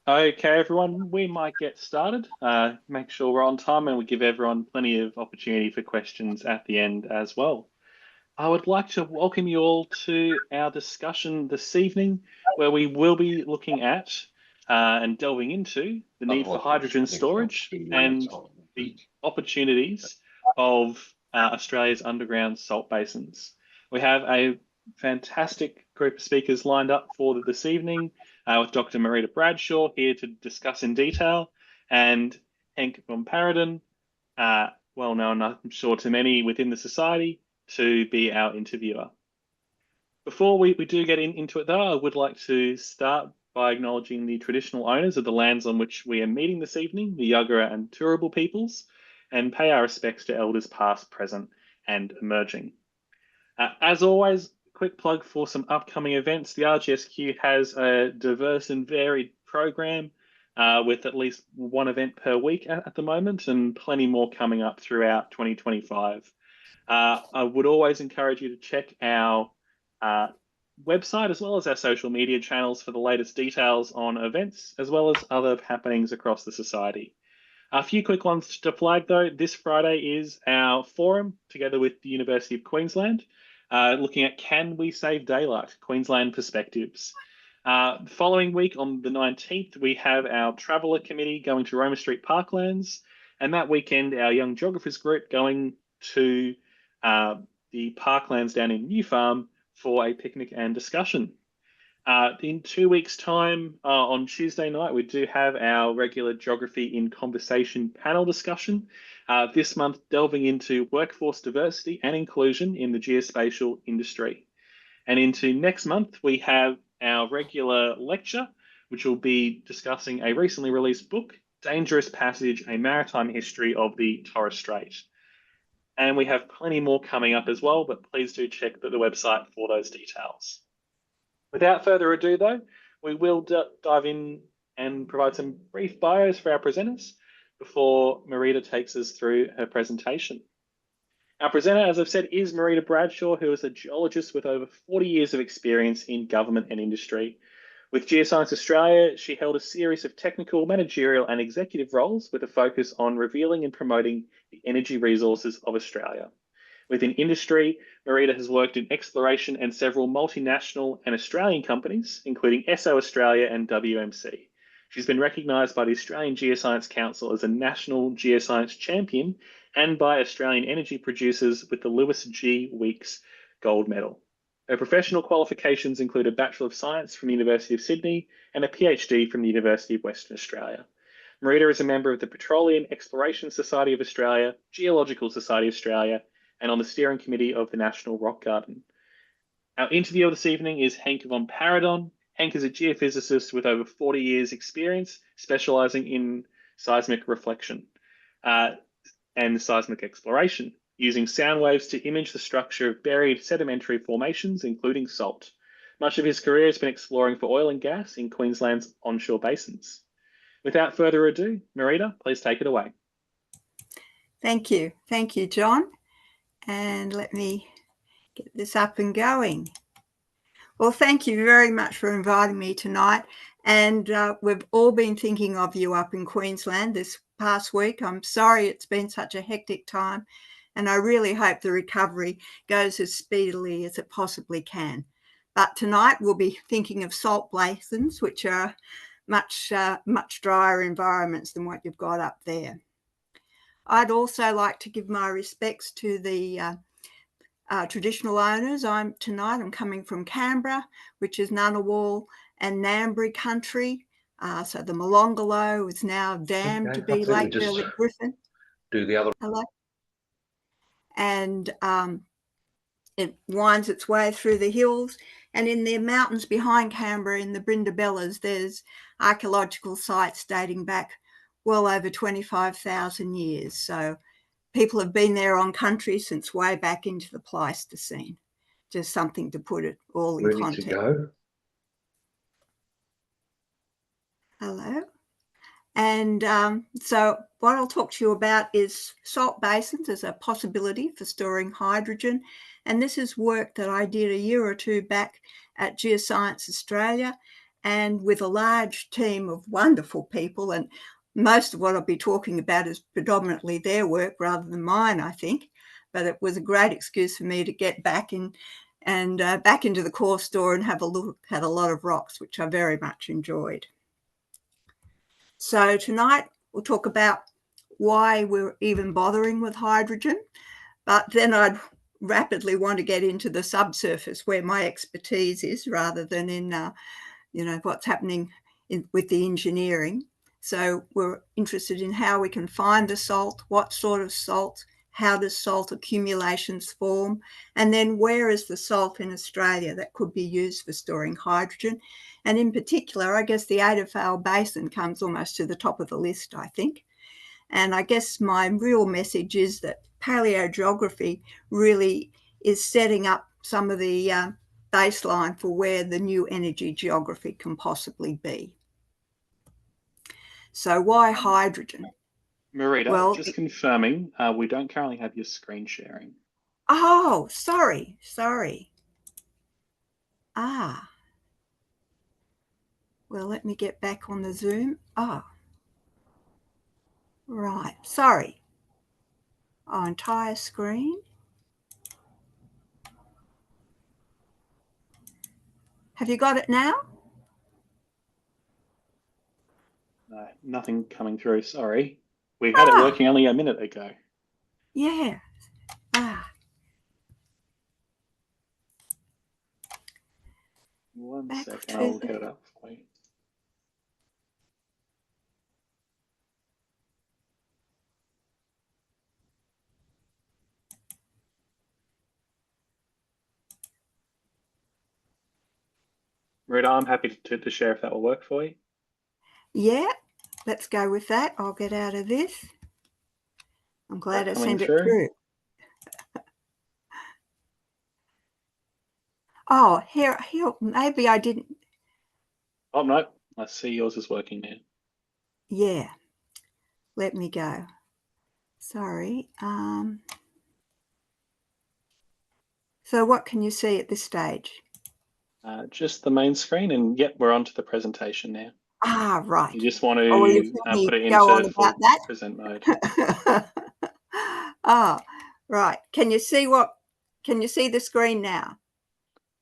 Okay, everyone, we might get started. Make sure we're on time and we give everyone plenty of opportunity for questions at the end as well. I would like to welcome you all to our discussion this evening, where we will be looking at and delving into the need for hydrogen storage and the opportunities of Australia's underground salt basins. We have a fantastic group of speakers lined up for this evening, with Dr. Marita Bradshaw here to discuss in detail, and Henk van Paradon, well known, I'm sure, to many within the society, to be our interviewer. Before we do get into it, though, I would like to start by acknowledging the traditional owners of the lands on which we are meeting this evening, the Yuggera and Turrbal peoples, and pay our respects to elders past, present, and emerging. As always, quick plug for some upcoming events. The RGSQ has a diverse and varied program with at least one event per week at the moment, and plenty more coming up throughout 2025. I would always encourage you to check our website as well as our social media channels for the latest details on events, as well as other happenings across the society. A few quick ones to flag, though. This Friday is our forum, together with the University of Queensland, looking at Can We Save Daylight? Queensland Perspectives. The following week, on the 19th, we have our Traveller Committee going to Roma Street Parklands, and that weekend, our Young Geographers group going to the parklands down in New Farm for a picnic and discussion. In 2 weeks' time, on Tuesday night, we do have our regular Geography in Conversation panel discussion. This month, delving into workforce diversity and inclusion in the geospatial industry. And into next month, we have our regular lecture, which will be discussing a recently released book, Dangerous Passage, A Maritime History of the Torres Strait. And we have plenty more coming up as well, but please do check the website for those details. Without further ado, though, we will dive in and provide some brief bios for our presenters before Marita takes us through her presentation. Our presenter, as I've said, is Marita Bradshaw, who is a geologist with over 40 years of experience in government and industry. With Geoscience Australia, she held a series of technical, managerial, and executive roles with a focus on revealing and promoting the energy resources of Australia. Within industry, Marita has worked in exploration and several multinational and Australian companies, including SO Australia and WMC. She's been recognised by the Australian Geoscience Council as a National Geoscience Champion and by Australian energy producers with the Lewis G. Weeks Gold Medal. Her professional qualifications include a Bachelor of Science from the University of Sydney and a PhD from the University of Western Australia. Marita is a member of the Petroleum Exploration Society of Australia, Geological Society of Australia, and on the steering committee of the National Rock Garden. Our interviewer this evening is Henk van Paradon. Henk is a geophysicist with over 40 years experience, specialising in seismic reflection and seismic exploration, using sound waves to image the structure of buried sedimentary formations, including salt. Much of his career has been exploring for oil and gas in Queensland's onshore basins. Without further ado, Marita, please take it away. Thank you. Thank you, John. And let me get this up and going. Well, thank you very much for inviting me tonight. And we've all been thinking of you up in Queensland this past week. I'm sorry it's been such a hectic time, and I really hope the recovery goes as speedily as it possibly can. But tonight we'll be thinking of salt basins, which are much drier environments than what you've got up there. I'd also like to give my respects to the traditional owners. I'm coming from Canberra, which is Ngunnawal and Ngambri country. So the Molonglo is now dammed to be Lake Burley Griffin. Do the other. Hello. And it winds its way through the hills. And in the mountains behind Canberra, in the Brindabellas, there's archaeological sites dating back well over 25,000 years. So people have been there on country since way back into the Pleistocene. Just something to put it all in context. To go. Hello. And so what I'll talk to you about is salt basins as a possibility for storing hydrogen. And this is work that I did a year or two back at Geoscience Australia. and with a large team of wonderful people. And most of what I'll be talking about is predominantly their work rather than mine, I think. But it was a great excuse for me to get back in and back into the core store and have a look at a lot of rocks, which I very much enjoyed. So tonight we'll talk about why we're even bothering with hydrogen, but then I'd rapidly want to get into the subsurface where my expertise is rather than in what's happening with the engineering. So we're interested in how we can find the salt, what sort of salt, how does salt accumulations form, and then where is the salt in Australia that could be used for storing hydrogen. And in particular, I guess the Adavale Basin comes almost to the top of the list, I think. And I guess my real message is that paleogeography really is setting up some of the baseline for where the new energy geography can possibly be. So why hydrogen? Marita, Well, just confirming, we don't currently have your screen sharing. Oh, sorry. Well, let me get back on the Zoom. Right. Sorry. Entire screen. Have you got it now? No, nothing coming through, sorry. We had it working only a minute ago. Yeah. One second, I'll get it up for you. Rita, I'm happy to share if that will work for you. Yeah, let's go with that. I'll get out of this. I'm glad I sent it through. Oh, here, maybe I didn't. Oh, no, I see yours is working now. Yeah, let me go. Sorry. So what can you see at this stage? Just the main screen, and yep, we're on to the presentation now. Right. You just want to put it into full present mode. Right. Can you see the screen now?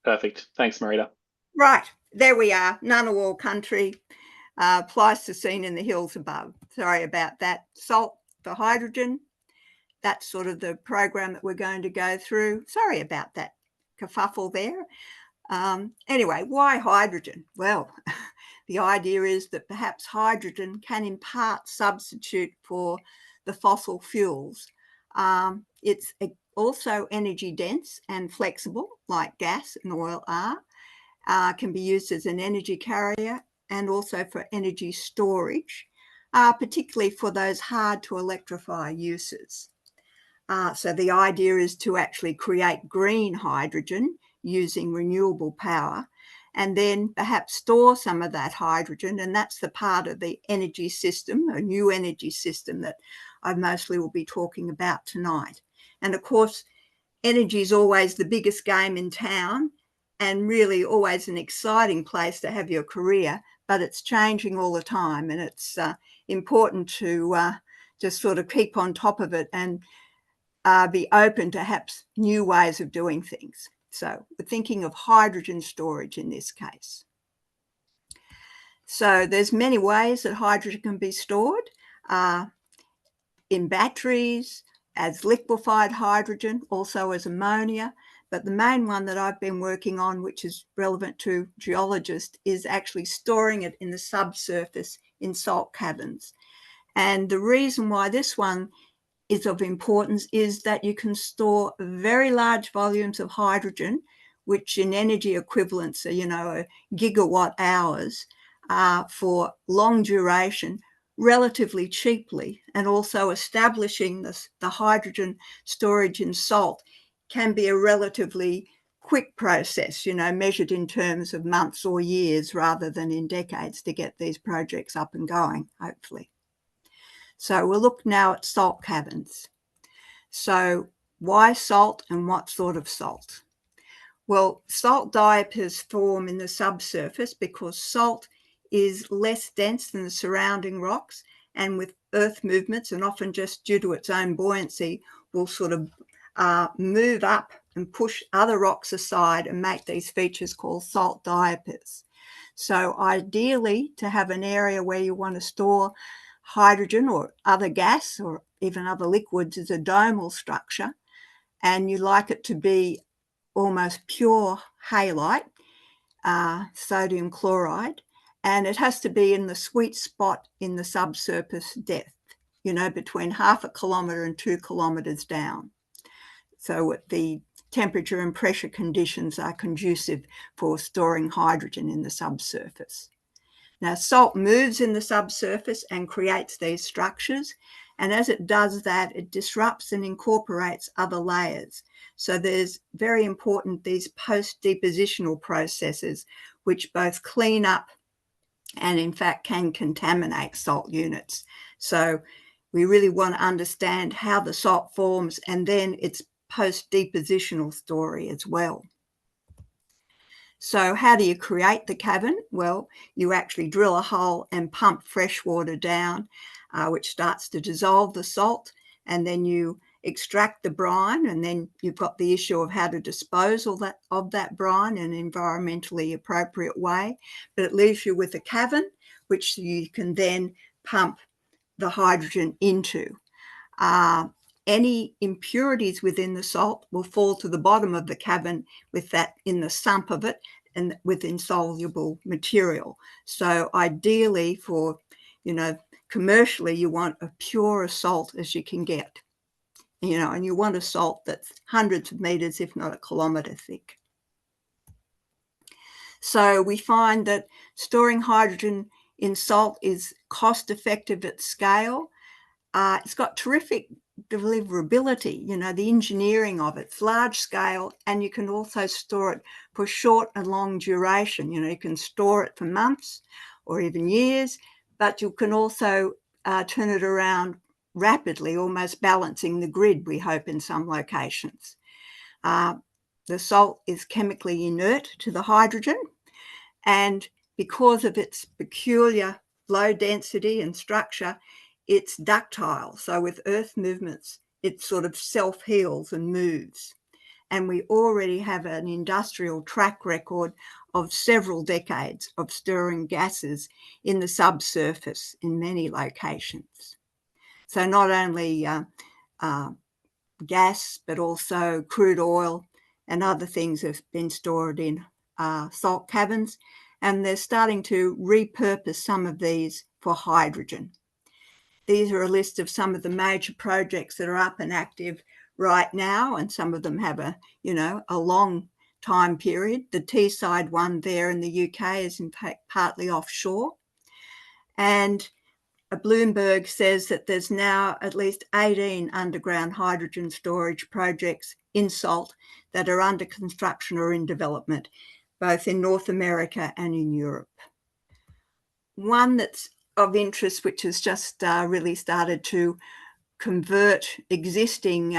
Perfect. Thanks, Marita. Right. There we are. Ngunnawal country, Pleistocene in the hills above. Sorry about that. Salt for hydrogen. That's sort of the program that we're going to go through. Sorry about that kerfuffle there. Anyway, why hydrogen? Well, the idea is that perhaps hydrogen can in part substitute for the fossil fuels. It's also energy dense and flexible, like gas and oil are, can be used as an energy carrier and also for energy storage, particularly for those hard to electrify uses. So the idea is to actually create green hydrogen using renewable power and then perhaps store some of that hydrogen. And that's the part of the energy system, a new energy system that I mostly will be talking about tonight. And of course, energy is always the biggest game in town and really always an exciting place to have your career, but it's changing all the time. And it's important to just sort of keep on top of it and be open to perhaps new ways of doing things. So we're thinking of hydrogen storage in this case. So there's many ways that hydrogen can be stored in batteries, as liquefied hydrogen, also as ammonia. But the main one that I've been working on, which is relevant to geologists, is actually storing it in the subsurface in salt caverns. And the reason why this one is of importance is that you can store very large volumes of hydrogen, which in energy equivalents are, gigawatt hours, for long duration, relatively cheaply. And also establishing the hydrogen storage in salt can be a relatively quick process, measured in terms of months or years rather than in decades to get these projects up and going, hopefully. So we'll look now at salt caverns. So why salt and what sort of salt? Well, salt diapirs form in the subsurface because salt is less dense than the surrounding rocks, and with earth movements, and often just due to its own buoyancy, will sort of move up and push other rocks aside and make these features called salt diapirs. So ideally, to have an area where you want to store hydrogen or other gas or even other liquids is a domal structure, and you like it to be almost pure halite, sodium chloride, and it has to be in the sweet spot in the subsurface depth, between 0.5 kilometre and 2 kilometres down. So the temperature and pressure conditions are conducive for storing hydrogen in the subsurface. Now, salt moves in the subsurface and creates these structures, and as it does that, it disrupts and incorporates other layers. So there's very important these post-depositional processes, which both clean up and in fact can contaminate salt units. So we really want to understand how the salt forms and then its post-depositional story as well. So how do you create the cavern? Well, you actually drill a hole and pump fresh water down, which starts to dissolve the salt, and then you extract the brine, and then you've got the issue of how to dispose of that brine in an environmentally appropriate way. But it leaves you with a cavern, which you can then pump the hydrogen into. Any impurities within the salt will fall to the bottom of the cavern with that in the sump of it and with insoluble material. So ideally for, commercially, you want a pure salt as you can get, and you want a salt that's hundreds of meters, if not a kilometre thick. So we find that storing hydrogen in salt is cost effective at scale. It's got terrific deliverability, the engineering of it's large scale, and you can also store it for short and long duration. You can store it for months or even years, but you can also turn it around rapidly, almost balancing the grid, we hope, in some locations. The salt is chemically inert to the hydrogen, and because of its peculiar low density and structure, it's ductile. So with earth movements, it sort of self-heals and moves. And we already have an industrial track record of several decades of stirring gases in the subsurface in many locations. So not only gas, but also crude oil and other things have been stored in salt caverns, and they're starting to repurpose some of these for hydrogen. These are a list of some of the major projects that are up and active right now, and some of them have a long time period. The Teesside one there in the UK is in fact partly offshore. And Bloomberg says that there's now at least 18 underground hydrogen storage projects in salt that are under construction or in development, both in North America and in Europe. One that's of interest, which has just really started to convert existing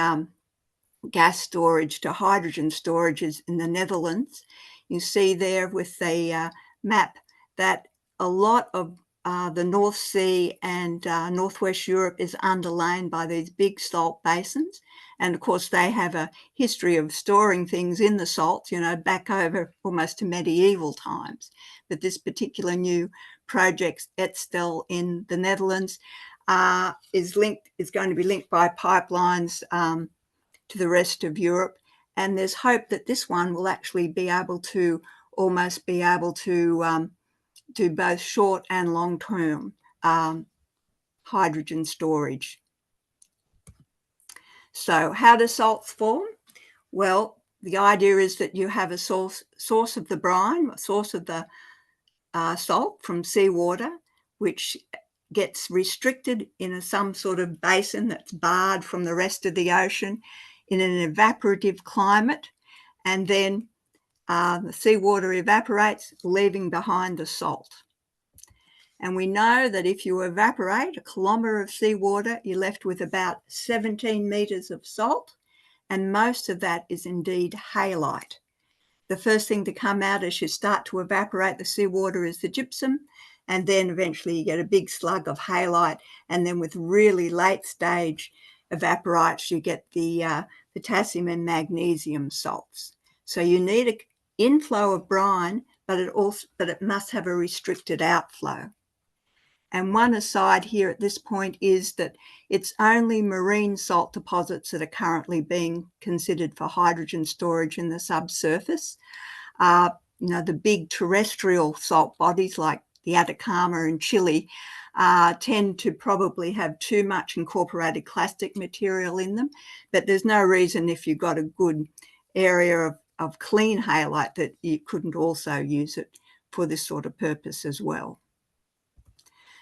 gas storage to hydrogen storages in the Netherlands. You see there with the map that a lot of the North Sea and Northwest Europe is underlain by these big salt basins. And of course, they have a history of storing things in the salt, back over almost to medieval times. But this particular new project, Adavale in the Netherlands, is going to be linked by pipelines to the rest of Europe. And there's hope that this one will actually be able to do both short and long-term hydrogen storage. So how do salts form? Well, the idea is that you have a source of the brine, a source of the salt from seawater, which gets restricted in some sort of basin that's barred from the rest of the ocean in an evaporative climate, and then the seawater evaporates, leaving behind the salt. And we know that if you evaporate a kilometre of seawater, you're left with about 17 metres of salt, and most of that is indeed halite. the first thing to come out as you start to evaporate the seawater is the gypsum, and then eventually you get a big slug of halite, and then with really late stage evaporites you get the potassium and magnesium salts. So you need an inflow of brine, but it must have a restricted outflow. And one aside here at this point is that it's only marine salt deposits that are currently being considered for hydrogen storage in the subsurface. The big terrestrial salt bodies like the Atacama and Chile tend to probably have too much incorporated clastic material in them, but there's no reason if you've got a good area of clean halite that you couldn't also use it for this sort of purpose as well.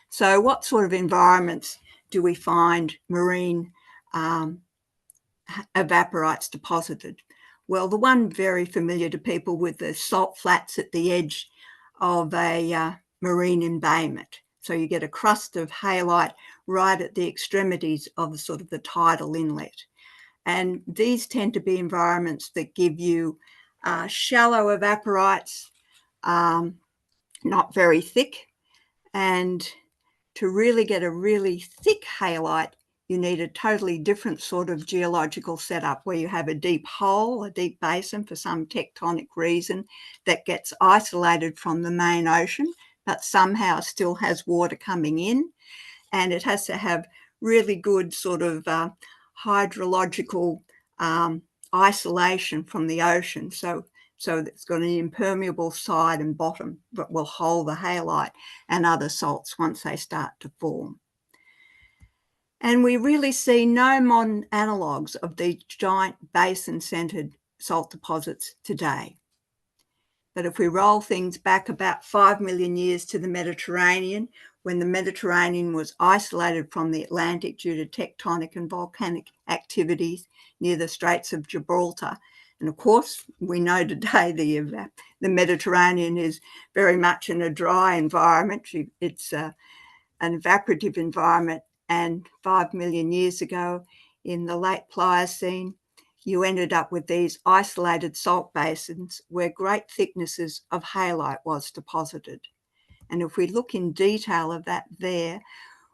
So what sort of environments do we find marine evaporites deposited? Well, the one very familiar to people with the salt flats at the edge of a marine embayment. So you get a crust of halite right at the extremities of the sort of the tidal inlet. And these tend to be environments that give you shallow evaporites, not very thick, and to really get a really thick halite, you need a totally different sort of geological setup where you have a deep hole, a deep basin for some tectonic reason that gets isolated from the main ocean, but somehow still has water coming in. And it has to have really good sort of hydrological isolation from the ocean. So it's got an impermeable side and bottom that will hold the halite and other salts once they start to form. And we really see no modern analogues of these giant basin-centred salt deposits today. But if we roll things back about 5 million years to the Mediterranean, when the Mediterranean was isolated from the Atlantic due to tectonic and volcanic activities near the Straits of Gibraltar, and of course, we know today the Mediterranean is very much in a dry environment. It's an evaporative environment. And 5 million years ago, in the late Pliocene, you ended up with these isolated salt basins where great thicknesses of halite was deposited. And if we look in detail of that there,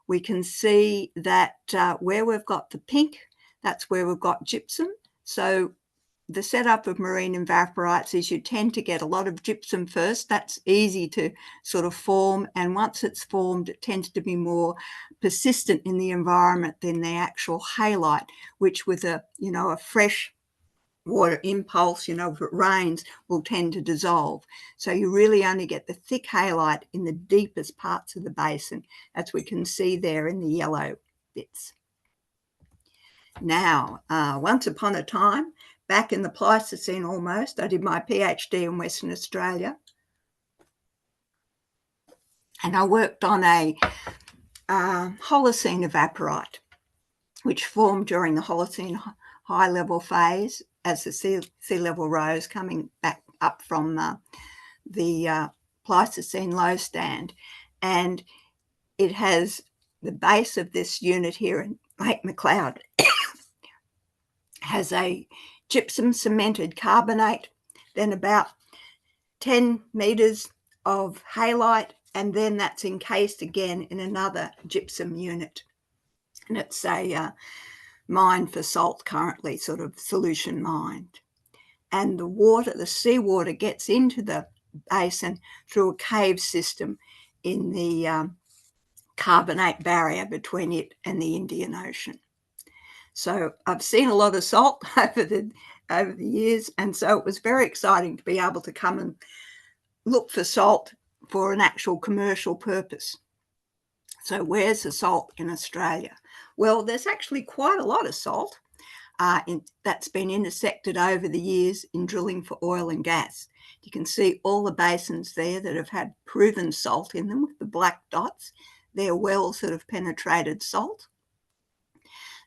we can see that where we've got the pink, that's where we've got gypsum. So the setup of marine evaporites is you tend to get a lot of gypsum first. That's easy to sort of form. And once it's formed, it tends to be more persistent in the environment than the actual halite, which with a fresh water impulse, if it rains, will tend to dissolve. So you really only get the thick halite in the deepest parts of the basin, as we can see there in the yellow bits. Now, once upon a time, back in the Pleistocene almost, I did my PhD in Western Australia. And I worked on a Holocene evaporite, which formed during the Holocene high level phase as the sea level rose coming back up from the Pleistocene low stand. And it has the base of this unit here in Lake McLeod has a gypsum cemented carbonate, then about 10 metres of halite, and then that's encased again in another gypsum unit. And it's a mine for salt currently, sort of solution mined. And the seawater gets into the basin through a cave system in the carbonate barrier between it and the Indian Ocean. So I've seen a lot of salt over the years, and so it was very exciting to be able to come and look for salt for an actual commercial purpose. So where's the salt in Australia? Well, there's actually quite a lot of salt that's been intersected over the years in drilling for oil and gas. You can see all the basins there that have had proven salt in them with the black dots. They're wells that have penetrated salt.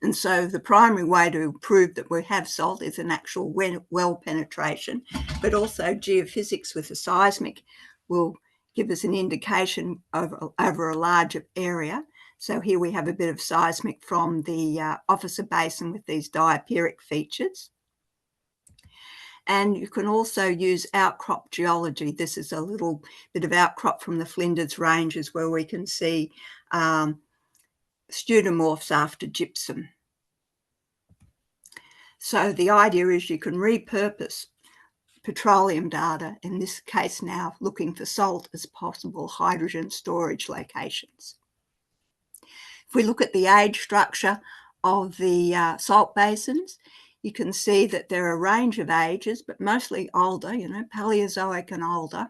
And so the primary way to prove that we have salt is an actual well penetration, but also geophysics with a seismic will give us an indication over a larger area. So here we have a bit of seismic from the Officer Basin with these diapiric features. And you can also use outcrop geology. This is a little bit of outcrop from the Flinders Ranges where we can see pseudomorphs after gypsum. So the idea is you can repurpose petroleum data, in this case now looking for salt as possible hydrogen storage locations. If we look at the age structure of the salt basins, you can see that there are a range of ages, but mostly older, Paleozoic and older.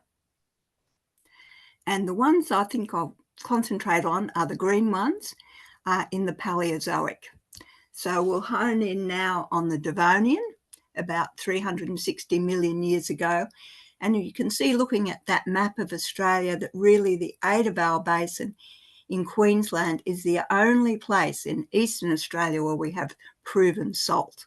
And the ones I think I'll concentrate on are the green ones in the Paleozoic. So we'll hone in now on the Devonian, about 360 million years ago. And you can see, looking at that map of Australia, that really the Adavale Basin in Queensland is the only place in Eastern Australia where we have proven salt.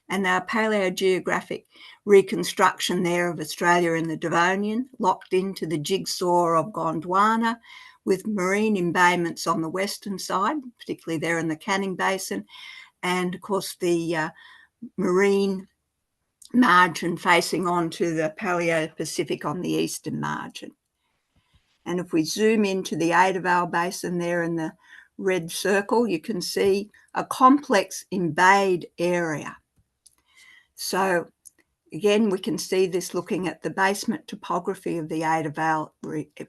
And our paleogeographic reconstruction there of Australia in the Devonian, locked into the jigsaw of Gondwana, with marine embayments on the western side, particularly there in the Canning Basin, and of course the marine margin facing on to the Paleo-Pacific on the eastern margin. And if we zoom into the Adavale Basin there in the red circle, you can see a complex embayed area. So again, we can see this looking at the basement topography of the Adavale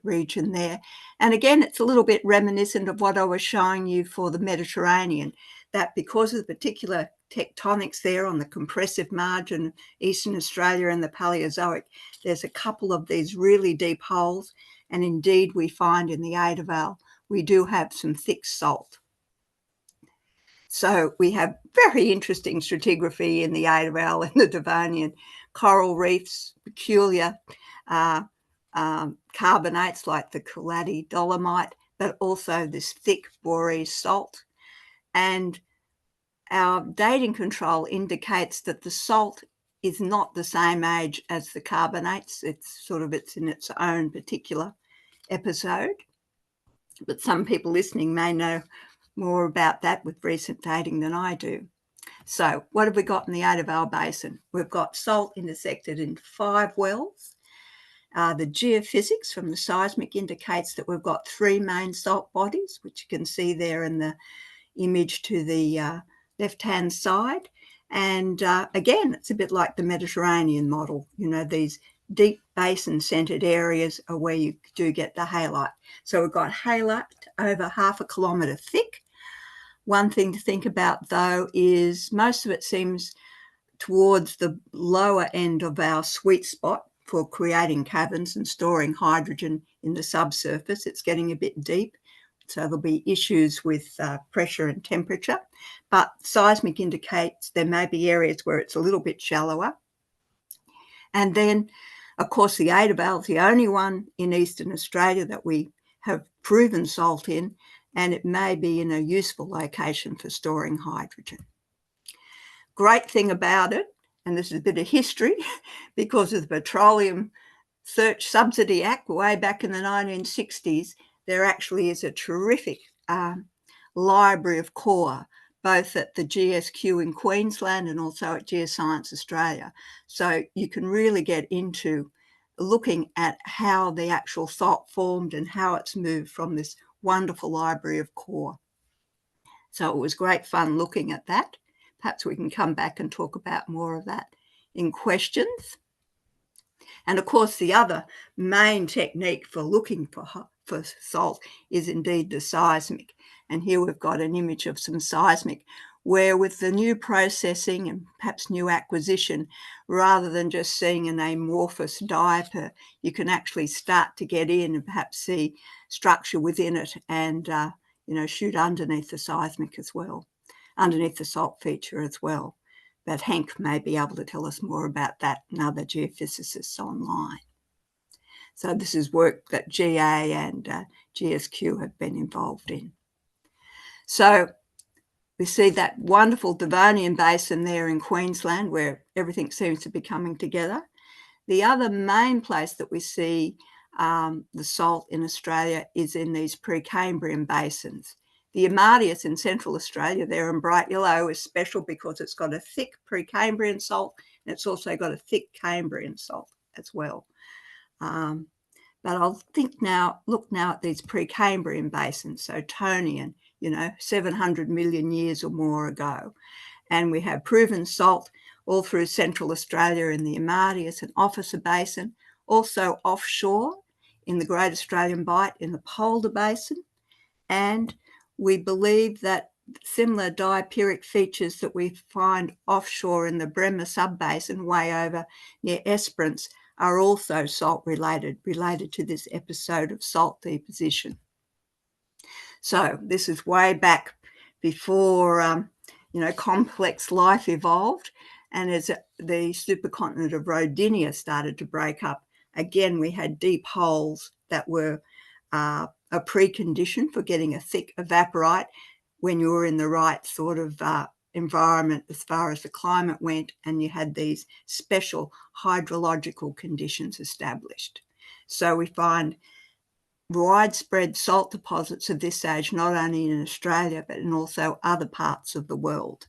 region there. And again, it's a little bit reminiscent of what I was showing you for the Mediterranean, that because of the particular tectonics there on the compressive margin, Eastern Australia and the Paleozoic, there's a couple of these really deep holes. And indeed, we find in the Adavale, we do have some thick salt. So we have very interesting stratigraphy in the Adavale and the Devonian, coral reefs, peculiar carbonates like the Kaladi dolomite, but also this thick borese salt. And our dating control indicates that the salt is not the same age as the carbonates. It's in its own particular episode. But some people listening may know more about that with recent dating than I do. So what have we got in the Adavale Basin? We've got salt intersected in 5 wells. The geophysics from the seismic indicates that we've got 3 main salt bodies, which you can see there in the image to the left-hand side. And again, it's a bit like the Mediterranean model. These deep basin-centred areas are where you do get the halite. So we've got halite over 0.5 kilometre thick. One thing to think about, though, is most of it seems towards the lower end of our sweet spot for creating caverns and storing hydrogen in the subsurface. It's getting a bit deep, so there'll be issues with pressure and temperature. But seismic indicates there may be areas where it's a little bit shallower. And then, of course, the Adavale is the only one in Eastern Australia that we have proven salt in, and it may be in a useful location for storing hydrogen. Great thing about it, and this is a bit of history, because of the Petroleum Search Subsidy Act way back in the 1960s, there actually is a terrific library of core, both at the GSQ in Queensland and also at Geoscience Australia. So you can really get into looking at how the actual salt formed and how it's moved from this wonderful library of core. So it was great fun looking at that. Perhaps we can come back and talk about more of that in questions. And of course, the other main technique for looking for salt is indeed the seismic. And here we've got an image of some seismic where, with the new processing and perhaps new acquisition, rather than just seeing an amorphous diaper, you can actually start to get in and perhaps see structure within it and, shoot underneath the seismic as well, underneath the salt feature as well. But Hank may be able to tell us more about that and other geophysicists online. So this is work that GA and GSQ have been involved in. So we see that wonderful Devonian Basin there in Queensland where everything seems to be coming together. The other main place that we see the salt in Australia is in these Precambrian basins. The Amadeus in Central Australia there in bright yellow is special because it's got a thick Precambrian salt It's also got a thick Cambrian salt as well. But I'll look now at these Precambrian basins, so Tonian, 700 million years or more ago. And we have proven salt all through Central Australia in the Amadeus and Officer Basin, also offshore in the Great Australian Bight in the Polder Basin. And we believe that similar diapiric features that we find offshore in the Bremer Subbasin way over near Esperance are also salt related to this episode of salt deposition. So this is way back before complex life evolved, and as the supercontinent of Rodinia started to break up, again we had deep holes that were a precondition for getting a thick evaporite when you were in the right sort of environment as far as the climate went, and you had these special hydrological conditions established. So we find widespread salt deposits of this age, not only in Australia, but in also other parts of the world.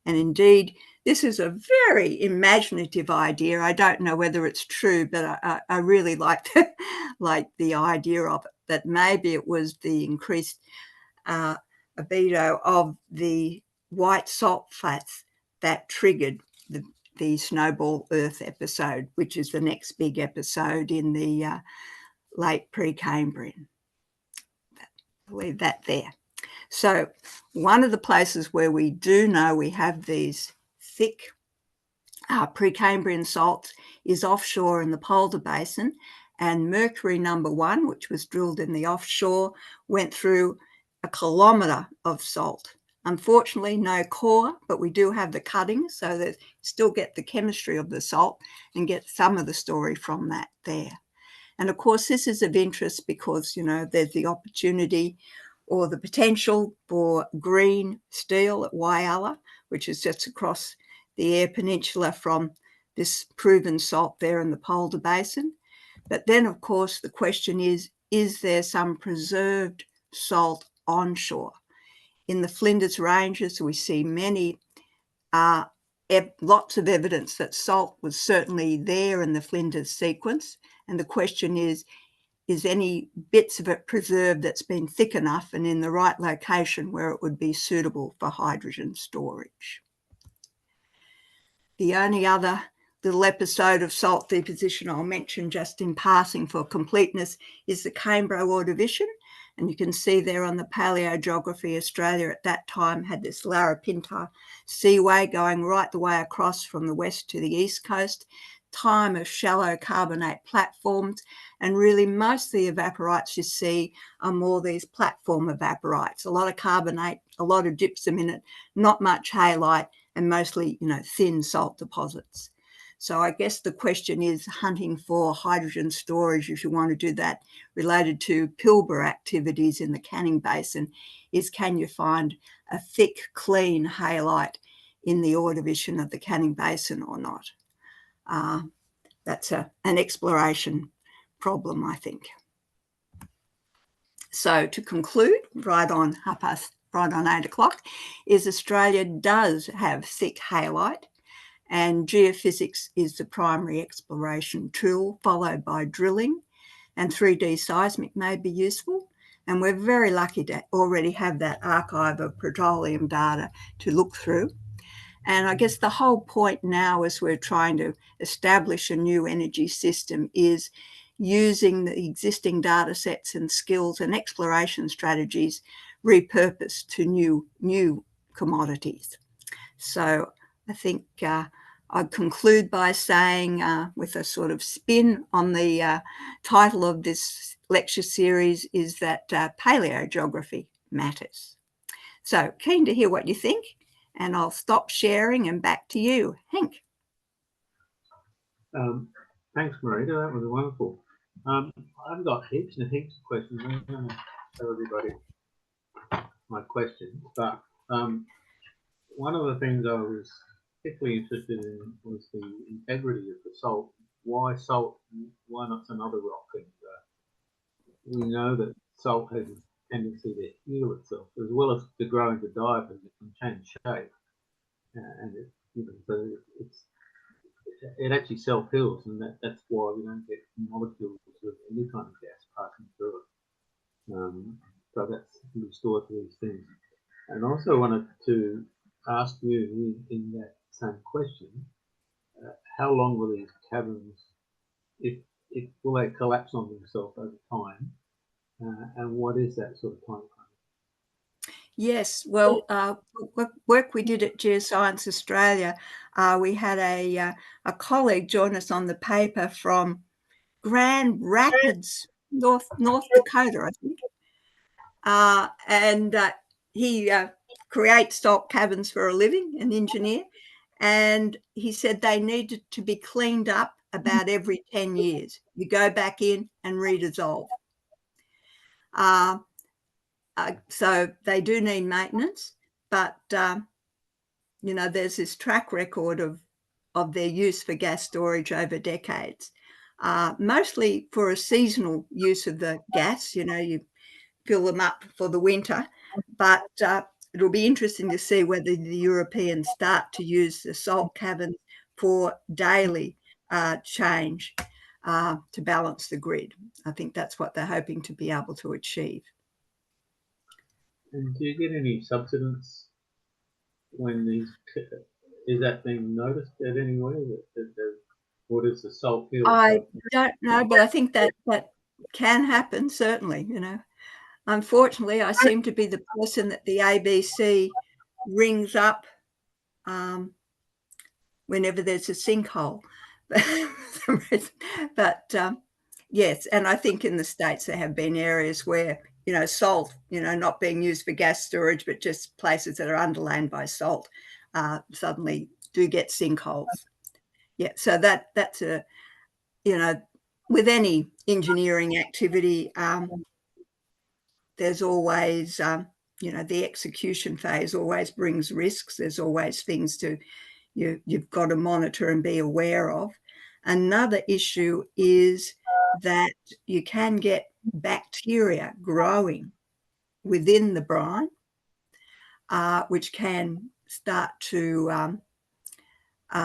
And indeed, this is a very imaginative idea. I don't know whether it's true, but I really like the idea of it, that maybe it was the increased albedo of the white salt flats that triggered the snowball Earth episode, which is the next big episode in the late Precambrian. I'll leave that there. So one of the places where we do know we have these thick Precambrian salts is offshore in the Polder Basin, and Mercury number 1, which was drilled in the offshore, went through a kilometre of salt. Unfortunately, no core, but we do have the cuttings, so that still get the chemistry of the salt and get some of the story from that there. And of course, this is of interest because, there's the opportunity or the potential for green steel at Whyalla, which is just across the Eyre Peninsula from this proven salt there in the Polder Basin. But then, of course, the question is there some preserved salt onshore? In the Flinders Ranges, we see lots of evidence that salt was certainly there in the Flinders sequence. And the question is any bits of it preserved that's been thick enough and in the right location where it would be suitable for hydrogen storage? The only other little episode of salt deposition I'll mention just in passing for completeness is the Cambro Ordovician. And you can see there on the Paleogeography, Australia at that time had this Larapinta seaway going right the way across from the west to the east coast, time of shallow carbonate platforms, and really most of the evaporites you see are more these platform evaporites, a lot of carbonate, a lot of gypsum in it, not much halite, and mostly, thin salt deposits. So I guess the question is hunting for hydrogen storage, if you want to do that, related to Pilbara activities in the Canning Basin, is can you find a thick, clean halite in the Ordovician of the Canning Basin or not? That's an exploration problem, I think. So to conclude, right on 8 o'clock, is Australia does have thick halite, and geophysics is the primary exploration tool, followed by drilling, and 3D seismic may be useful. And we're very lucky to already have that archive of petroleum data to look through. And I guess the whole point now as we're trying to establish a new energy system is using the existing data sets and skills and exploration strategies repurposed to new commodities. So I think I'd conclude by saying, with a sort of spin on the title of this lecture series, is that paleogeography matters. So keen to hear what you think, and I'll stop sharing and back to you, Hank. Thanks, Marita. That was wonderful. I've got heaps and heaps of questions. I'm going to tell everybody my questions, but one of the things I was particularly interested in was the integrity of the salt. Why salt? Why not some other rock? And we know that salt has a tendency to heal itself, as well as to grow into diamonds. It can change shape, and so it's it actually self-heals, and that's why we don't get molecules of any kind of gas passing through it. So that's restored to these things. And I also wanted to ask you in that same question, how long will these caverns, if will they collapse on themselves over time, and what is that sort of time frame? Yes, well, work we did at Geoscience Australia, we had a colleague join us on the paper from Grand Rapids, North Dakota, I think. And he creates salt caverns for a living, an engineer. And he said they needed to be cleaned up about every 10 years. You go back in and redissolve. So they do need maintenance, but, there's this track record of their use for gas storage over decades, mostly for a seasonal use of the gas. You fill them up for the winter, but it'll be interesting to see whether the Europeans start to use the salt caverns for daily change to balance the grid. I think that's what they're hoping to be able to achieve. And do you get any subsidence when these, is that being noticed at any way, or does the salt feel? I don't know, but I think that can happen, certainly. Unfortunately, I seem to be the person that the ABC rings up whenever there's a sinkhole. But yes, and I think in the States there have been areas where, salt, not being used for gas storage, but just places that are underlain by salt suddenly do get sinkholes. Yeah, so that's a, with any engineering activity, there's always, the execution phase always brings risks. There's always things you've got to monitor and be aware of. Another issue is that you can get bacteria growing within the brine, which can start to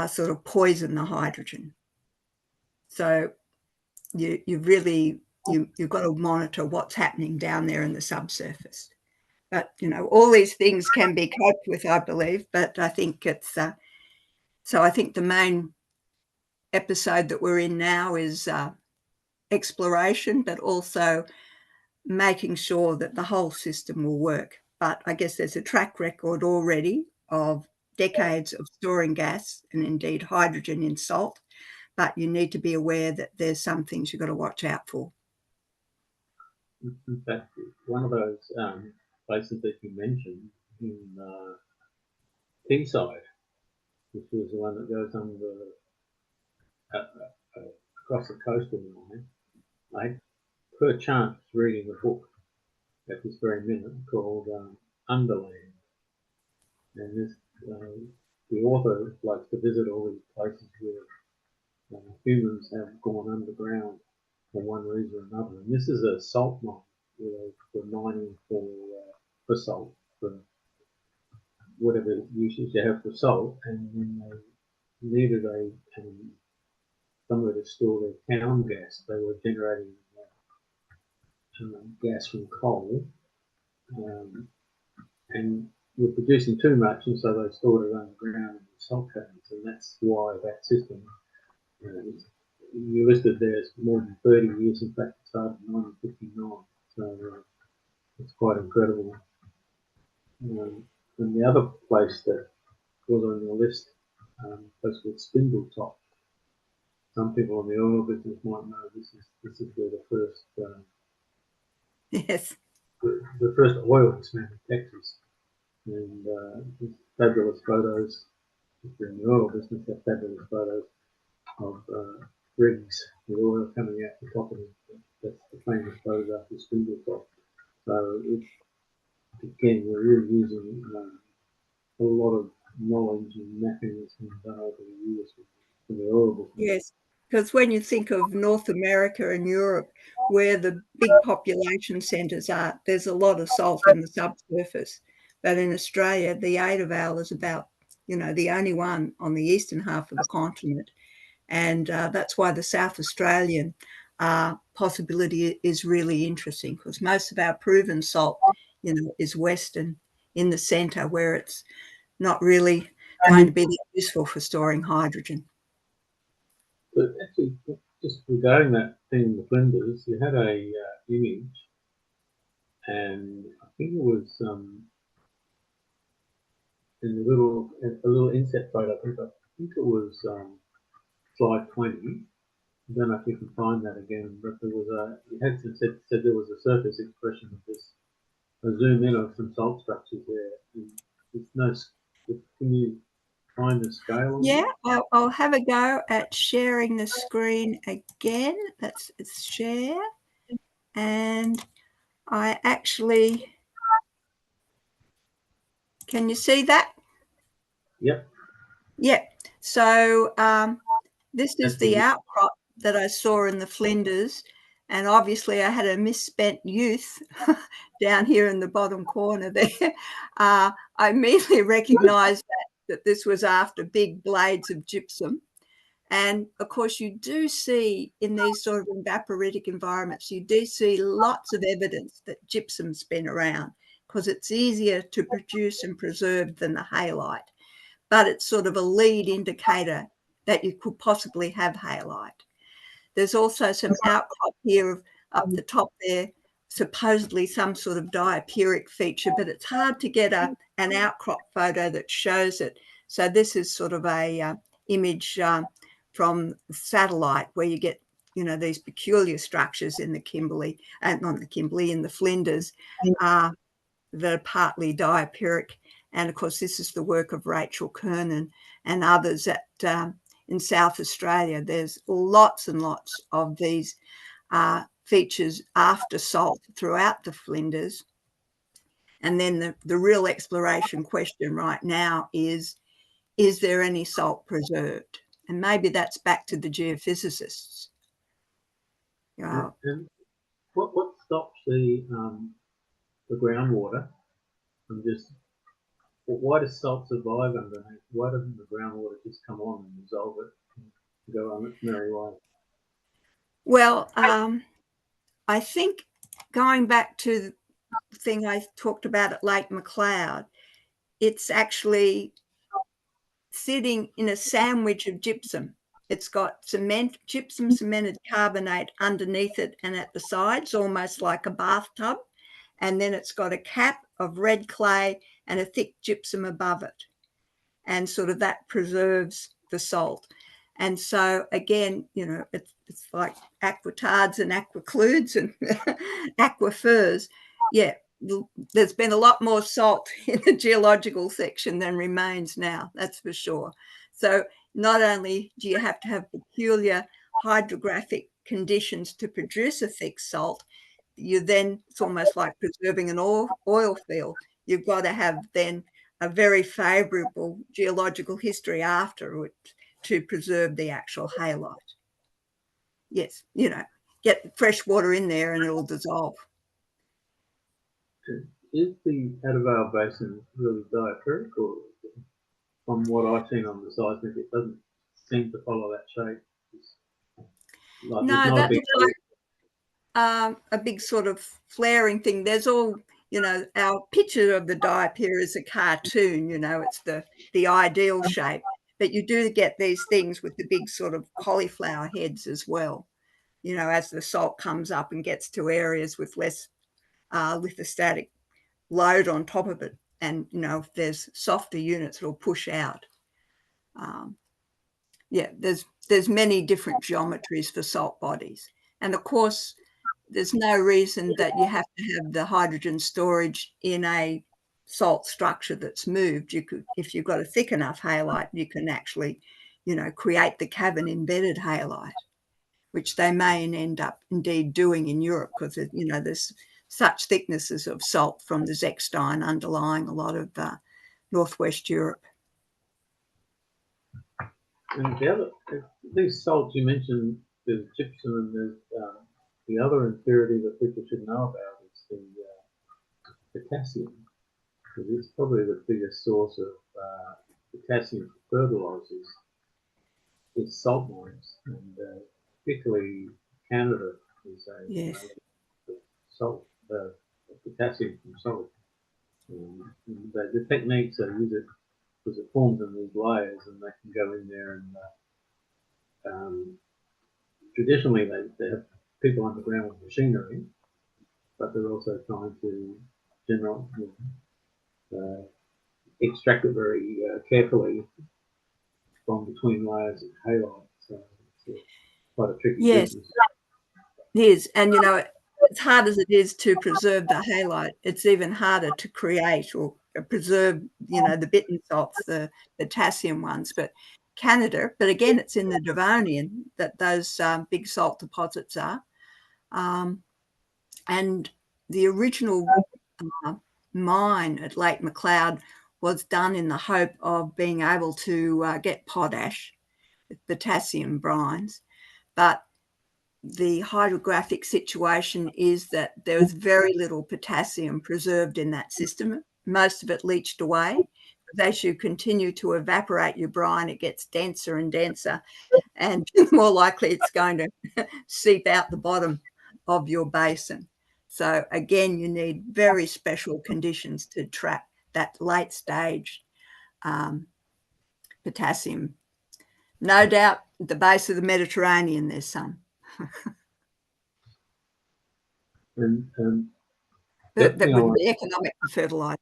sort of poison the hydrogen. So you've got to monitor what's happening down there in the subsurface. But, all these things can be coped with, I believe. But I think it's so I think the main episode that we're in now is exploration, but also making sure that the whole system will work. But I guess there's a track record already of decades of storing gas and indeed hydrogen in salt. But you need to be aware that there's some things you've got to watch out for. In fact, one of those places that you mentioned in Teesside, which was the one that goes on across the coastal line, I per chance reading a book at this very minute called Underland, and this the author likes to visit all these places where humans have gone underground for one reason or another. And this is a salt mine where they're mining for salt, for whatever uses you have for salt, and when they needed somewhere to store their town gas, they were generating gas from coal, and were producing too much, and so they stored it underground in the salt caverns, and that's why that system, you listed there as more than 30 years. In fact, it started in 1959, so it's quite incredible. And the other place that was on your list, a place called Spindletop. Some people in the oil business might know this is where the first yes, the first oil was found in Texas, and fabulous photos. If you're in the oil business, have fabulous photos of rigs with oil coming out the top of it. That's the famous photograph of Spindletop. So again, we're really using a lot of knowledge and mapping that's been done over the years from the oil business. Yes, because when you think of North America and Europe, where the big population centres are, there's a lot of salt in the subsurface. But in Australia, the Adavale is about, the only one on the eastern half of the continent. And that's why the South Australian possibility is really interesting, because most of our proven salt, is western in the centre, where it's not really going to be that useful for storing hydrogen. But actually, just regarding that thing in the Flinders, you had a image, and I think it was in a little inset photo. I think it was slide 20. I don't know if you can find that again, but there was you had said there was a surface expression of this, a zoom in of some salt structures there. There's no, can you find the scale on Yeah, that? I'll have a go at sharing the screen again. It's share. And I actually, can you see that? Yep. Yeah. So this is That's the outcrop that I saw in the Flinders. And obviously I had a misspent youth down here in the bottom corner there. I immediately recognised that this was after big blades of gypsum. And of course, you do see in these sort of evaporitic environments, you do see lots of evidence that gypsum's been around, because it's easier to produce and preserve than the halite. But it's sort of a lead indicator that you could possibly have halite. There's also some outcrop here of up the top there, supposedly some sort of diapiric feature, but it's hard to get an outcrop photo that shows it. So this is sort of a image from satellite, where you get, these peculiar structures in the Kimberley, not the Kimberley, in the Flinders, that are partly diapiric. And of course, this is the work of Rachel Kernan and others at in South Australia. There's lots and lots of these features after salt throughout the Flinders. And then the real exploration question right now is there any salt preserved? And maybe that's back to the geophysicists. And what stops the groundwater from just, why does salt survive underneath? Why doesn't the groundwater just come on and dissolve it and go on its merry way? Well, I think going back to the thing I talked about at Lake McLeod, it's actually sitting in a sandwich of gypsum. It's got gypsum cemented carbonate underneath it and at the sides, almost like a bathtub. And then it's got a cap of red clay and a thick gypsum above it. And sort of that preserves the salt. And so again, it's like aquatards and aquacludes and aquifers. Yeah, there's been a lot more salt in the geological section than remains now, that's for sure. So not only do you have to have peculiar hydrographic conditions to produce a thick salt, it's almost like preserving an oil field. You've got to have then a very favourable geological history after it to preserve the actual halite. Yes, get fresh water in there and it'll dissolve. Is the Adavale Basin really diapiric, or from what I've seen on the seismic, it doesn't seem to follow that shape? No, that's like a big sort of flaring thing. There's all, our picture of the diapir is a cartoon, it's the ideal shape. But you do get these things with the big sort of cauliflower heads as well, as the salt comes up and gets to areas with less lithostatic load on top of it. And, if there's softer units, it'll push out. There's many different geometries for salt bodies. And of course, there's no reason that you have to have the hydrogen storage in a salt structure that's moved. If you've got a thick enough halite, you can actually, create the cavern embedded halite, which they may end up indeed doing in Europe, because, there's such thicknesses of salt from the Zechstein underlying a lot of Northwest Europe. And these salts you mentioned, there's gypsum, and there's the other impurity that people should know about is the potassium, because it's probably the biggest source of potassium for fertilizers. is salt mines, and particularly Canada is a Yes. salt, potassium from salt. The techniques they use it because it forms in these layers, and they can go in there and traditionally they have people underground with machinery, but they're also trying to general extract it very carefully from between layers of halite. So it's quite a tricky Yes, business. it is. And, as hard as it is to preserve the halite, it's even harder to create or preserve, the Bitten salts, the potassium ones. But Canada, but again, it's in the Devonian that those big salt deposits are. And the original mine at Lake McLeod was done in the hope of being able to get potash, potassium brines. But the hydrographic situation is that there was very little potassium preserved in that system. Most of it leached away. As you continue to evaporate your brine, it gets denser and denser, and more likely it's going to seep out the bottom of your basin. So again, you need very special conditions to trap that late stage potassium. No doubt at the base of the Mediterranean there's some. And That wouldn't be economic for fertiliser.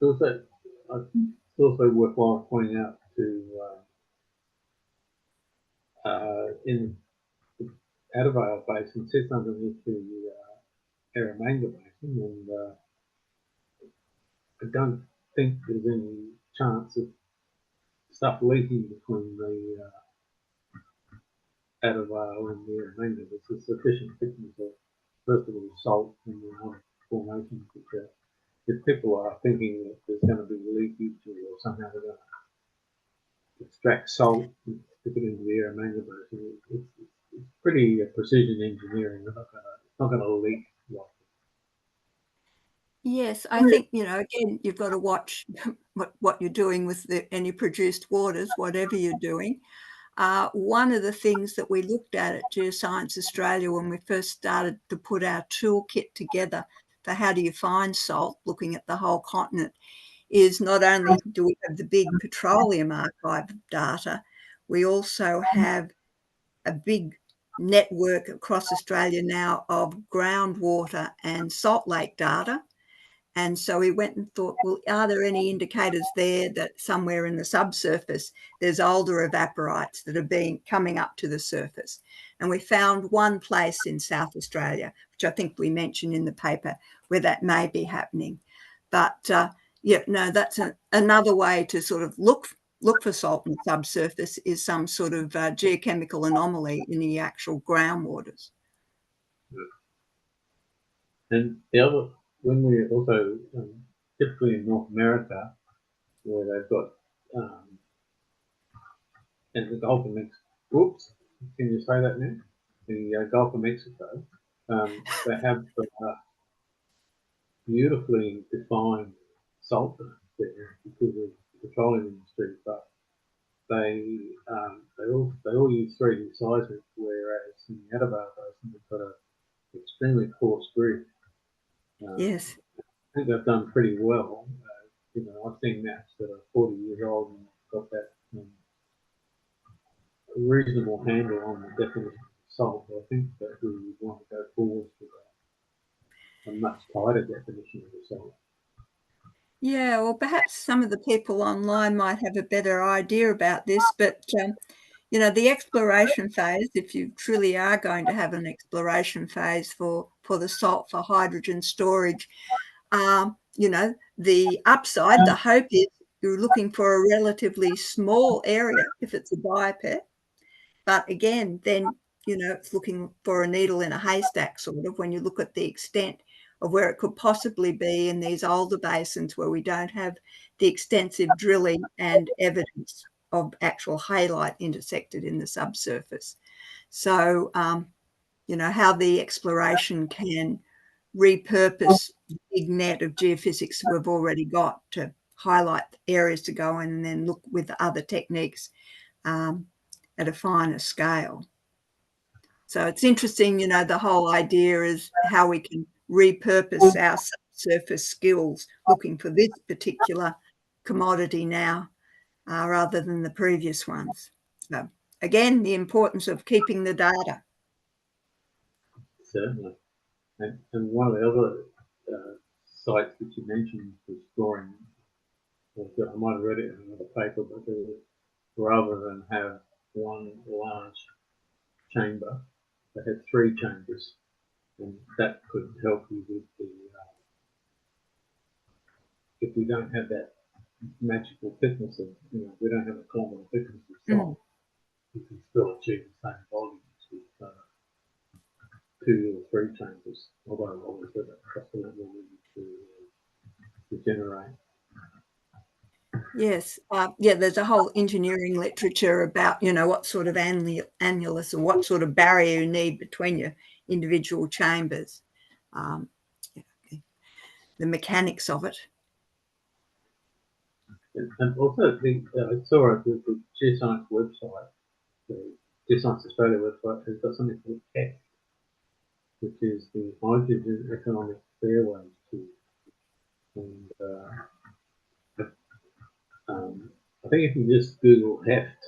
also, it's also worthwhile pointing out to in the Adavale Basin sits underneath the Eromanga Basin, and I don't think there's any chance of stuff leaking between the Adavale and the Eromanga. There's a sufficient thickness of, first of all, salt in the formations, which if people are thinking that there's going to be leakage or somehow they're going to extract salt and stick it into the Eromanga Basin, it's pretty precision engineering. It's not going to leak. Yes, I think, again, you've got to watch what you're doing with any produced waters, whatever you're doing. One of the things that we looked at Geoscience Australia when we first started to put our toolkit together for how do you find salt, looking at the whole continent, is not only do we have the big petroleum archive data, we also have a big network across Australia now of groundwater and salt lake data. And so we went and thought, well, are there any indicators there that somewhere in the subsurface there's older evaporites that are coming up to the surface? And we found one place in South Australia, which I think we mentioned in the paper, where that may be happening. But that's another way to sort of look for salt in the subsurface is some sort of geochemical anomaly in the actual groundwaters. And the other, when we also typically in North America, where they've got in the Gulf of Mexico. Whoops, can you say that now? The Gulf of Mexico, they have beautifully defined salt there because of the petroleum industry, but they all use 3D seismic, whereas in the Adavale Basin they've got an extremely coarse grid. Yes. I think they've done pretty well. I've seen maps that are 40 years old and got that a reasonable handle on the definition of salt. I think that we would want to go forward with a much tighter definition of the salt. Yeah, well, perhaps some of the people online might have a better idea about this, but the exploration phase, if you truly are going to have an exploration phase for the salt for hydrogen storage, the upside, the hope is you're looking for a relatively small area if it's a biped. But again, then, it's looking for a needle in a haystack, sort of, when you look at the extent of where it could possibly be in these older basins where we don't have the extensive drilling and evidence of actual halite intersected in the subsurface. So, how the exploration can repurpose the big net of geophysics we've already got to highlight areas to go in and then look with other techniques at a finer scale. So it's interesting, you know, the whole idea is how we can repurpose our subsurface skills looking for this particular commodity now rather than the previous ones. So again, the importance of keeping the data. Certainly. And one of the other sites that you mentioned for exploring, I might have read it in another paper, but rather than have one large chamber, they had 3 chambers, and that could help you with the if we don't have that magical thickness of, you know, we don't have a kilometre thickness of salt, you can still achieve the same volumes with 2 or 3 chambers, although obviously that costs a lot more to generate. Yes, yeah, there's a whole engineering literature about, you know, what sort of annulus or what sort of barrier you need between your individual chambers, the mechanics of it. And also, I saw the Geoscience website, the Geoscience Australia website, has got something called HEFT, which is the Hydrogen Economic Fairways tool. And I think if you just Google HEFT,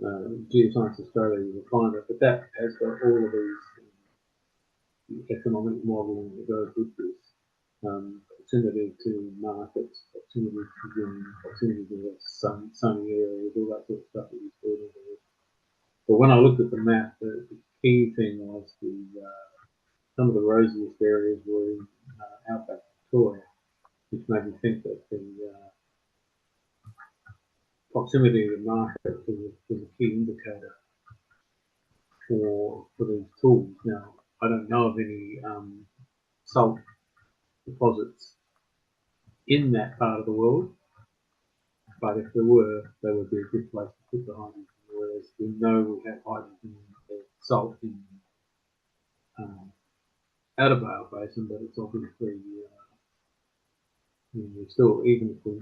Geoscience Australia, you'll find it. But that has got all of these economic modelling that goes with this. Proximity to markets, proximity to wind, proximity to sunny areas, all that sort of stuff that you put into it. But when I looked at the map, the key thing was some of the rosiest areas were in outback Victoria, which made me think that the proximity to the market was a key indicator for these tools. Now, I don't know of any salt deposits in that part of the world, but if there were, they would be a good place to put the hydrogen. Whereas we know we have hydrogen salt in Adavale Basin, but it's obviously we still, even if we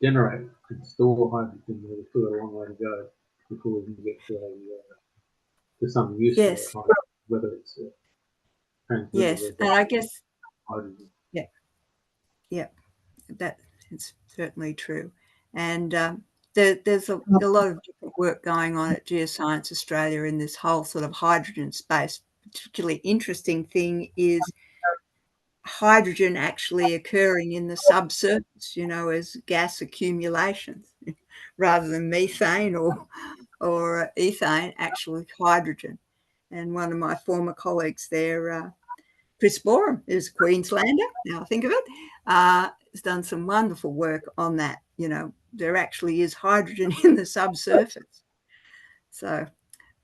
generate and store hydrogen, there's still a long way to go before we can get to some use for that hydrogen, whether it's transmitted Yes, and I guess hydrogen. Yeah, that is certainly true. And there's a lot of different work going on at Geoscience Australia in this whole sort of hydrogen space. Particularly interesting thing is hydrogen actually occurring in the subsurface, you know, as gas accumulations rather than methane or ethane, actually hydrogen. And one of my former colleagues there, Chris Borum, is a Queenslander, now I think of it, has done some wonderful work on that. You know, there actually is hydrogen in the subsurface. So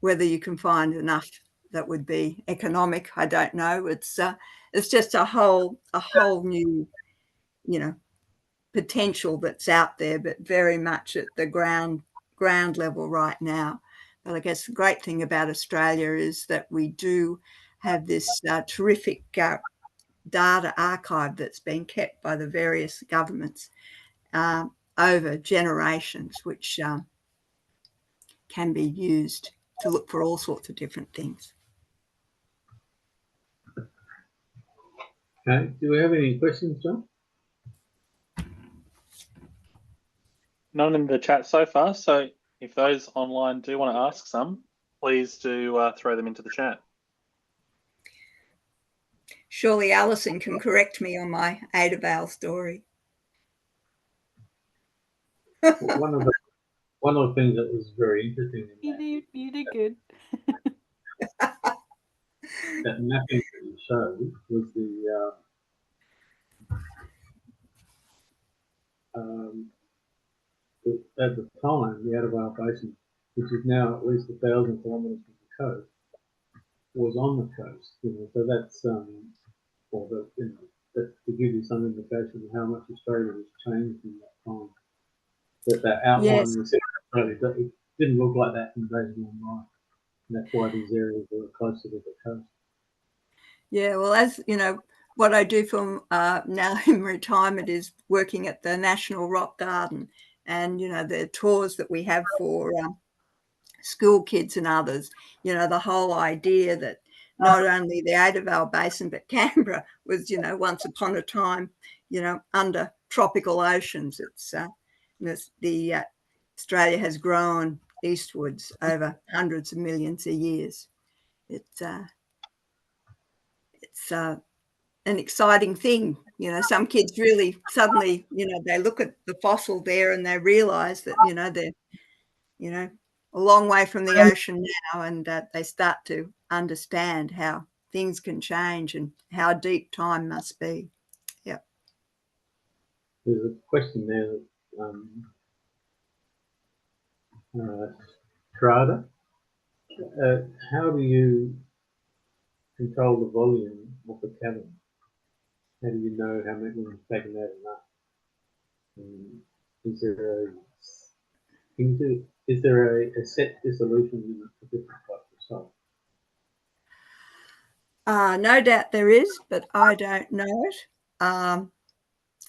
whether you can find enough that would be economic, I don't know. It's just a whole new, you know, potential that's out there, but very much at the ground level right now. But I guess the great thing about Australia is that we do have this terrific data archive that's been kept by the various governments over generations, which can be used to look for all sorts of different things. Okay, do we have any questions, John? None in the chat so far, so if those online do want to ask some, please do throw them into the chat. Surely Alison can correct me on my Adavale story. One of the things that was very interesting in You did good. that mapping that you showed was at the time, the Adavale Basin, which is now at least 1,000 kilometres from the coast, was on the coast. You know, so that's that to give you some indication of how much Australia has changed in that time. That outline was Australia, it didn't look like that in days gone by. And that's why these areas are closer to the coast. Yeah, well, as you know, what I do for now in retirement is working at the National Rock Garden, and the tours that we have for school kids and others. The whole idea that not only the Adavale Basin but Canberra was, once upon a time, under tropical oceans. It's Australia has grown eastwards over hundreds of millions of years. It's an exciting thing. Some kids really suddenly, they look at the fossil there and they realize that, they're, a long way from the ocean now, and they start to understand how things can change and how deep time must be. Yeah. There's a question there. Strata. How do you control the volume of the cavern? How do you know how much is taken out of that? Is there a set dissolution for different types of salt? No doubt there is, but I don't know it.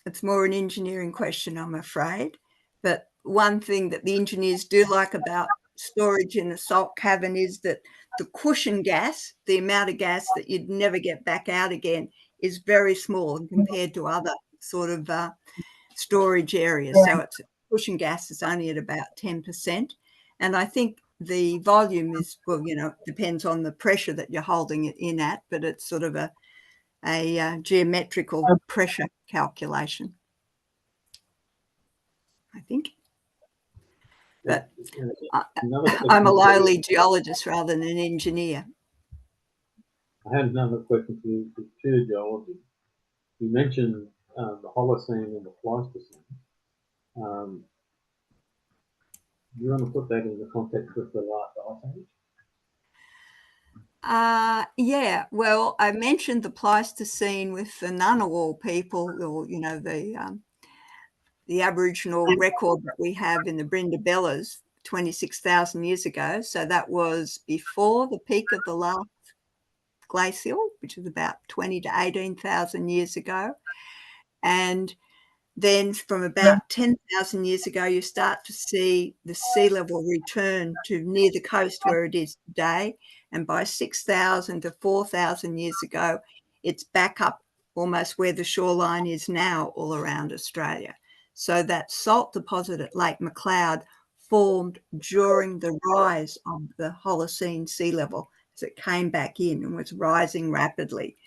It's more an engineering question, I'm afraid. But one thing that the engineers do like about storage in a salt cavern is that the cushion gas, the amount of gas that you'd never get back out again, is very small compared to other sort of storage areas. So it's cushion gas is only at about 10%. And I think the volume is, well, depends on the pressure that you're holding it in at, but it's sort of a geometrical pressure calculation, I think. But I'm a lowly geologist rather than an engineer. I had another question for you for pure geology. You mentioned the Holocene and the Pleistocene. Do you want to put that in the context of the last ice age? Yeah, well, I mentioned the Pleistocene with the Ngunnawal people, or the Aboriginal record that we have in the Brindabellas 26,000 years ago. So that was before the peak of the last glacial, which is about 20 to 18,000 years ago. And then from about 10,000 years ago, you start to see the sea level return to near the coast where it is today. And by 6,000 to 4,000 years ago, it's back up almost where the shoreline is now all around Australia. So that salt deposit at Lake McLeod formed during the rise of the Holocene sea level as it came back in and was rising rapidly.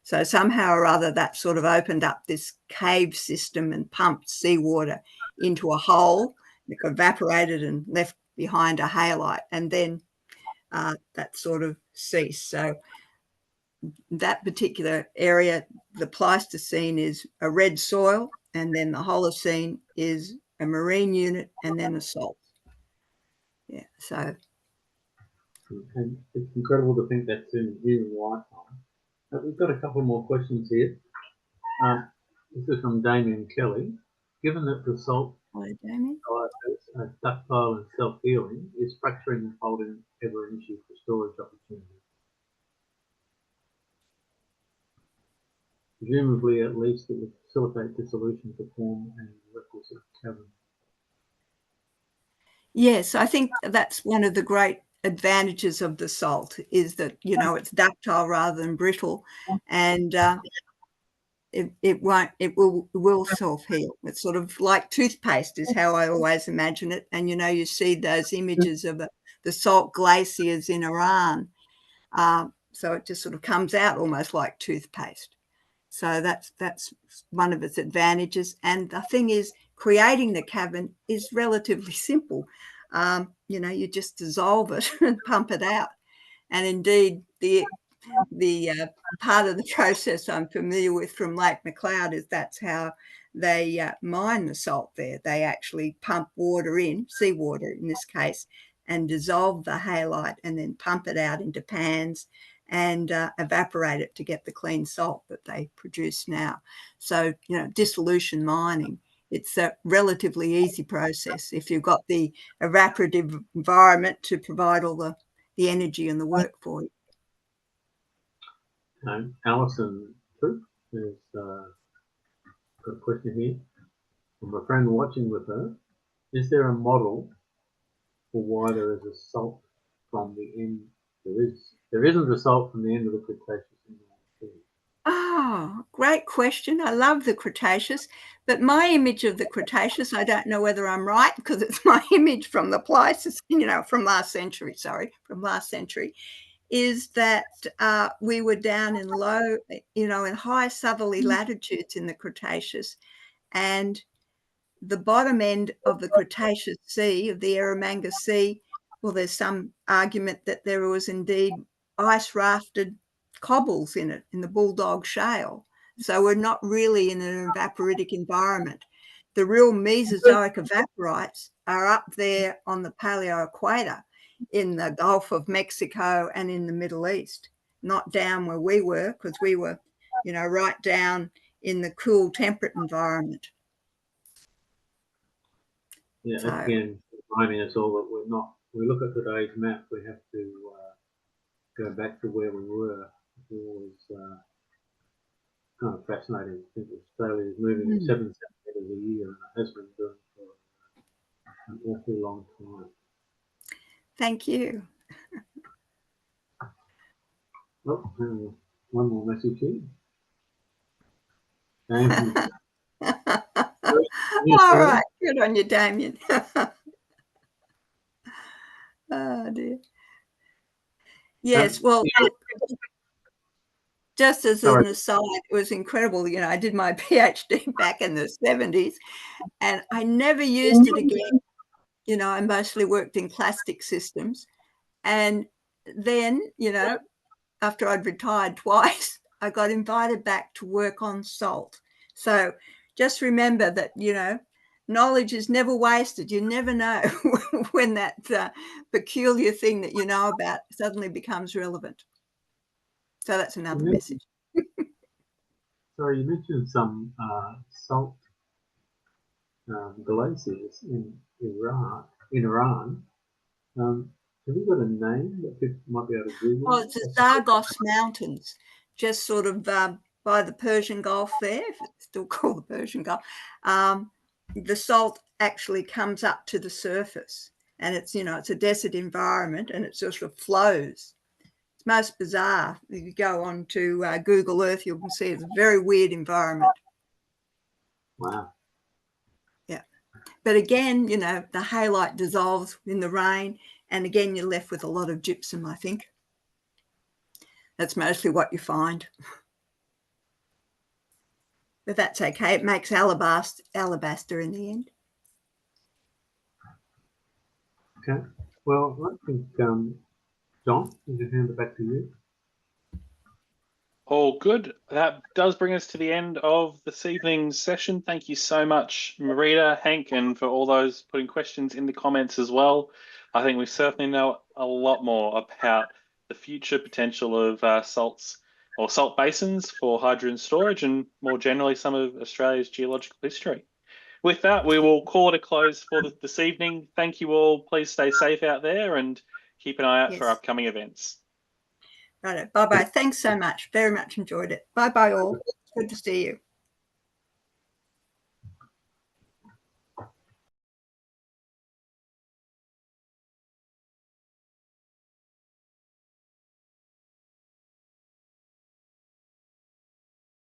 So somehow or other, that sort of opened up this cave system and pumped seawater into a hole. It evaporated and left behind a halite, and then that sort of ceased. So that particular area, the Pleistocene, is a red soil, and then the Holocene is a marine unit, and then a salt. Yeah, so. And it's incredible to think that's in human lifetime. We've got a couple more questions here. This is from Damien Kelly. Given that the salt is ductile and self-healing, is fracturing and folding ever an issue for storage opportunities? Presumably, at least, it would facilitate dissolution to form a requisite cavern. Yes, I think that's one of the great advantages of the salt is that, it's ductile rather than brittle, and it will self-heal. It's sort of like toothpaste is how I always imagine it. And, you see those images of the salt glaciers in Iran. So it just sort of comes out almost like toothpaste. So that's one of its advantages. And the thing is, creating the cavern is relatively simple. You just dissolve it and pump it out. And indeed, the part of the process I'm familiar with from Lake McLeod is that's how they mine the salt there. They actually pump water in, seawater in this case, and dissolve the halite and then pump it out into pans and evaporate it to get the clean salt that they produce now. So, dissolution mining, it's a relatively easy process if you've got the evaporative environment to provide all the energy and the work for you. Alison, There's got a question here from a friend watching with her. Is there a model for why there is a salt from the end? There isn't a salt from the end of the Cretaceous in the North Sea. Oh, great question. I love the Cretaceous, but my image of the Cretaceous, I don't know whether I'm right because it's my image from the Pleistocene, from last century, is that we were down in low, in high southerly latitudes in the Cretaceous, and the bottom end of the Cretaceous Sea, of the Eromanga Sea, well, there's some argument that there was indeed ice rafted cobbles in it, in the Bulldog Shale. So we're not really in an evaporitic environment. The real Mesozoic evaporites are up there on the Paleoequator in the Gulf of Mexico and in the Middle East, not down where we were, because we were, right down in the cool temperate environment. Yeah, so, again, reminding us all that we look at today's map, we have to go back to where we were. It was kind of fascinating. I think Australia is moving at 7 centimetres a year, and it has been doing for an awfully long time. Thank you. Well, one more message here. All right, good on you, Damien. Oh dear. Yes, well, just as an aside, it was incredible. I did my PhD back in the 70s, and I never used it again. I mostly worked in plastic systems. And then, after I'd retired twice, I got invited back to work on salt. So just remember that, knowledge is never wasted. You never know when that peculiar thing that you know about suddenly becomes relevant. So that's another message. Sorry, you mentioned some salt glaciers in Iran. Have you got a name that people might be able to Google? Well, it's the Zagros Mountains, just sort of by the Persian Gulf there, if it's still called the Persian Gulf. The salt actually comes up to the surface, and it's a desert environment, and it sort of flows. It's most bizarre. If you go on to Google Earth, you can see it's a very weird environment. Wow. Yeah. But again, the halite dissolves in the rain, and again, you're left with a lot of gypsum, I think. That's mostly what you find. But that's okay. It makes alabaster in the end. Okay. Well, I think, John, I'm going to hand it back to you. All good. That does bring us to the end of this evening's session. Thank you so much, Marita, Hank, and for all those putting questions in the comments as well. I think we certainly know a lot more about the future potential of salts or salt basins for hydrogen storage and more generally some of Australia's geological history. With that, we will call it a close for this evening. Thank you all. Please stay safe out there and keep an eye out for upcoming events. Right. Bye-bye. Thanks so much. Very much enjoyed it. Bye-bye all. Good to see you.